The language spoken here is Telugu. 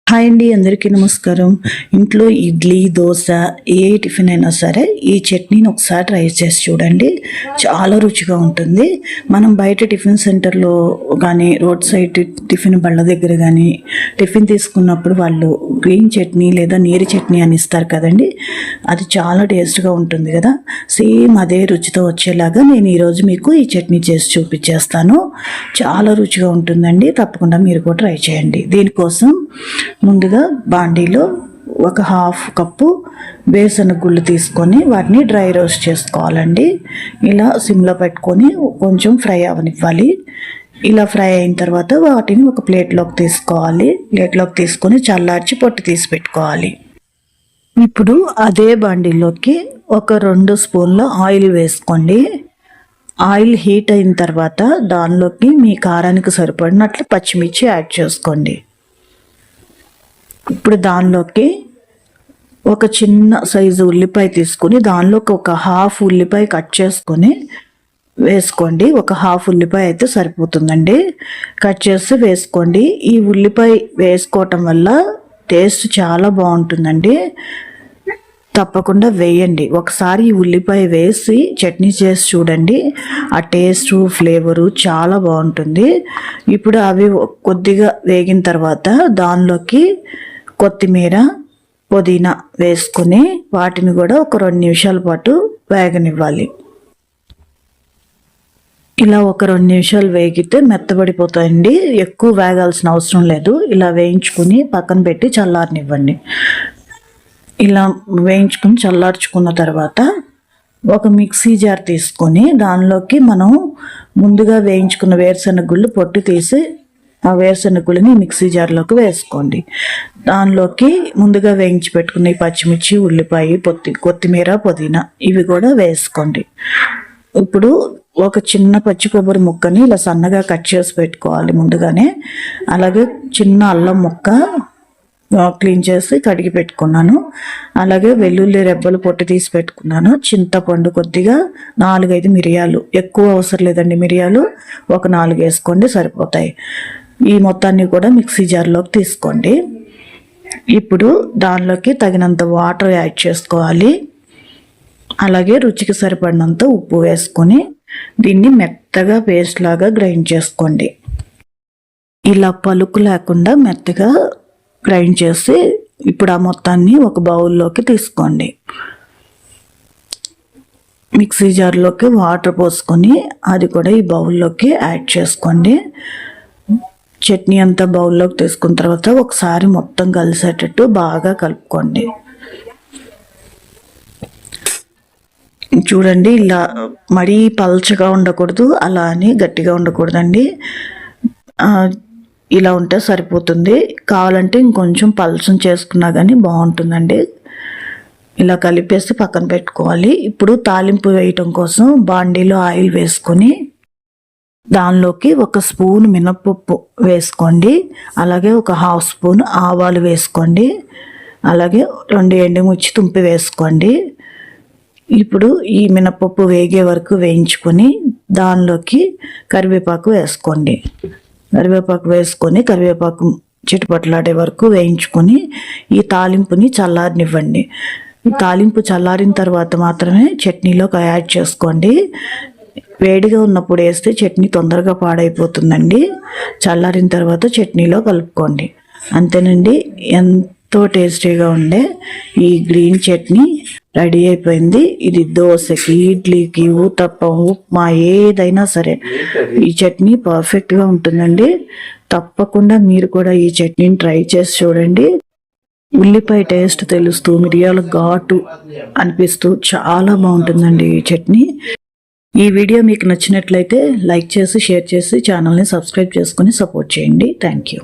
హాయ్ అండి, అందరికీ నమస్కారం. ఇంట్లో ఇడ్లీ, దోశ ఏ టిఫిన్ అయినా సరే ఈ చట్నీని ఒకసారి ట్రై చేసి చూడండి. చాలా రుచిగా ఉంటుంది. మనం బయట టిఫిన్ సెంటర్లో కానీ రోడ్ సైడ్ టిఫిన్ బళ్ళ దగ్గర కానీ టిఫిన్ తీసుకున్నప్పుడు వాళ్ళు గ్రీన్ చట్నీ లేదా నీరు చట్నీ అని ఇస్తారు కదండి. అది చాలా టేస్ట్గా ఉంటుంది కదా. సేమ్ అదే రుచితో వచ్చేలాగా నేను ఈరోజు మీకు ఈ చట్నీ చేసి చూపించేస్తాను. చాలా రుచిగా ఉంటుందండి. తప్పకుండా మీరు కూడా ట్రై చేయండి. దీనికోసం ముందుగా బాండీలో ఒక హాఫ్ కప్పు వేరుశనగ గుళ్ళు తీసుకొని వాటిని డ్రై రోస్ట్ చేసుకోవాలండి. ఇలా సిమ్లో పెట్టుకొని కొంచెం ఫ్రై అవనివ్వాలి. ఇలా ఫ్రై అయిన తర్వాత వాటిని ఒక ప్లేట్లోకి తీసుకోవాలి. ప్లేట్లోకి తీసుకొని చల్లార్చి పొట్టు తీసి పెట్టుకోవాలి. ఇప్పుడు అదే బాండీలోకి ఒక 2 స్పూన్ల ఆయిల్ వేసుకోండి. ఆయిల్ హీట్ అయిన తర్వాత దానిలోకి మీ కారానికి సరిపడినట్లు పచ్చిమిర్చి యాడ్ చేసుకోండి. ఇప్పుడు దానిలోకి ఒక చిన్న సైజు ఉల్లిపాయ తీసుకొని దానిలోకి ఒక హాఫ్ ఉల్లిపాయ కట్ చేసుకొని వేసుకోండి. ఒక హాఫ్ ఉల్లిపాయ అయితే సరిపోతుందండి. కట్ చేసి వేసుకోండి. ఈ ఉల్లిపాయ వేసుకోవటం వల్ల టేస్ట్ చాలా బాగుంటుందండి. తప్పకుండా వేయండి. ఒకసారి ఈ ఉల్లిపాయ వేసి చట్నీ చేసి చూడండి. ఆ టేస్ట్ ఫ్లేవరు చాలా బాగుంటుంది. ఇప్పుడు అవి కొద్దిగా వేగిన తర్వాత దానిలోకి కొత్తిమీర, పుదీనా వేసుకుని వాటిని కూడా ఒక 2 నిమిషాల పాటు వేగనివ్వాలి. ఇలా ఒక 2 నిమిషాలు వేగితే మెత్తబడిపోతాయండి. ఎక్కువ వేగాల్సిన అవసరం లేదు. ఇలా వేయించుకుని పక్కన పెట్టి చల్లారనివ్వండి. ఇలా వేయించుకుని చల్లార్చుకున్న తర్వాత ఒక మిక్సీ జార్ తీసుకొని దానిలోకి మనం ముందుగా వేయించుకున్న వేరుశనగ గుళ్ళు పొట్టు తీసి ఆ వేరుశనగ గుళ్ళని మిక్సీ జార్లోకి వేసుకోండి. దానిలోకి ముందుగా వేయించి పెట్టుకున్న పచ్చిమిర్చి, ఉల్లిపాయ, కొత్తిమీర, పుదీనా ఇవి కూడా వేసుకోండి. ఇప్పుడు ఒక చిన్న పచ్చి కొబ్బరి ముక్కని ఇలా సన్నగా కట్ చేసి పెట్టుకోవాలి ముందుగానే. అలాగే చిన్న అల్లం ముక్క క్లీన్ చేసి కడిగి పెట్టుకున్నాను. అలాగే వెల్లుల్లి రెబ్బలు పొట్టు తీసి పెట్టుకున్నాను. చింతపండు కొద్దిగా, 4-5 మిరియాలు, ఎక్కువ అవసరం లేదండి. మిరియాలు ఒక 4 వేసుకోండి, సరిపోతాయి. ఈ మొత్తాన్ని కూడా మిక్సీ జార్లోకి తీసుకోండి. ఇప్పుడు దానిలోకి తగినంత వాటర్ యాడ్ చేసుకోవాలి. అలాగే రుచికి సరిపడినంత ఉప్పు వేసుకొని దీన్ని మెత్తగా పేస్ట్ లాగా గ్రైండ్ చేసుకోండి. ఇలా పలుకు లేకుండా మెత్తగా గ్రైండ్ చేసి ఇప్పుడు ఆ మొత్తాన్ని ఒక బౌల్లోకి తీసుకోండి. మిక్సీ జార్లోకి వాటర్ పోసుకొని అది కూడా ఈ బౌల్లోకి యాడ్ చేసుకోండి. చట్నీ అంతా బౌల్లోకి తీసుకున్న తర్వాత ఒకసారి మొత్తం కలిసేటట్టు బాగా కలుపుకోండి. చూడండి, ఇలా మరీ పల్చగా ఉండకూడదు, అలా అని గట్టిగా ఉండకూడదండి. ఇలా ఉంటే సరిపోతుంది. కావాలంటే ఇంకొంచెం పల్చం చేసుకున్నా కానీ బాగుంటుందండి. ఇలా కలిపేసి పక్కన పెట్టుకోవాలి. ఇప్పుడు తాలింపు వేయటం కోసం బాండీలో ఆయిల్ వేసుకొని దానిలోకి 1 స్పూన్ మినపప్పు వేసుకోండి. అలాగే ఒక హాఫ్ స్పూన్ ఆవాలు వేసుకోండి. అలాగే 2 ఎండుమిర్చి తుంపి వేసుకోండి. ఇప్పుడు ఈ మినపప్పు వేగే వరకు వేయించుకొని దానిలోకి కరివేపాకు వేసుకోండి. కరివేపాకు వేసుకొని కరివేపాకు చిటపట్లాడే వరకు వేయించుకొని ఈ తాలింపుని చల్లారనివ్వండి. తాలింపు చల్లారిన తర్వాత మాత్రమే చట్నీలోకి యాడ్ చేసుకోండి. వేడిగా ఉన్నప్పుడు వేస్తే చట్నీ తొందరగా పాడైపోతుందండి. చల్లారిన తర్వాత చట్నీలో కలుపుకోండి. అంతేనండి, ఎంతో టేస్టీగా ఉండే ఈ గ్రీన్ చట్నీ రెడీ అయిపోయింది. ఇది దోశకి, ఇడ్లీకి, ఊతప్పం, ఉప్మా ఏదైనా సరే ఈ చట్నీ పర్ఫెక్ట్గా ఉంటుందండి. తప్పకుండా మీరు కూడా ఈ చట్నీని ట్రై చేసి చూడండి. ఉల్లిపాయ టేస్ట్ తెలుస్తూ, మిరియాల ఘాటు అనిపిస్తూ చాలా బాగుంటుందండి ఈ చట్నీ. ఈ వీడియో మీకు నచ్చినట్లయితే లైక్ చేసి, షేర్ చేసి ఛానల్ని సబ్స్క్రైబ్ చేసుకుని సపోర్ట్ చేయండి. Thank you.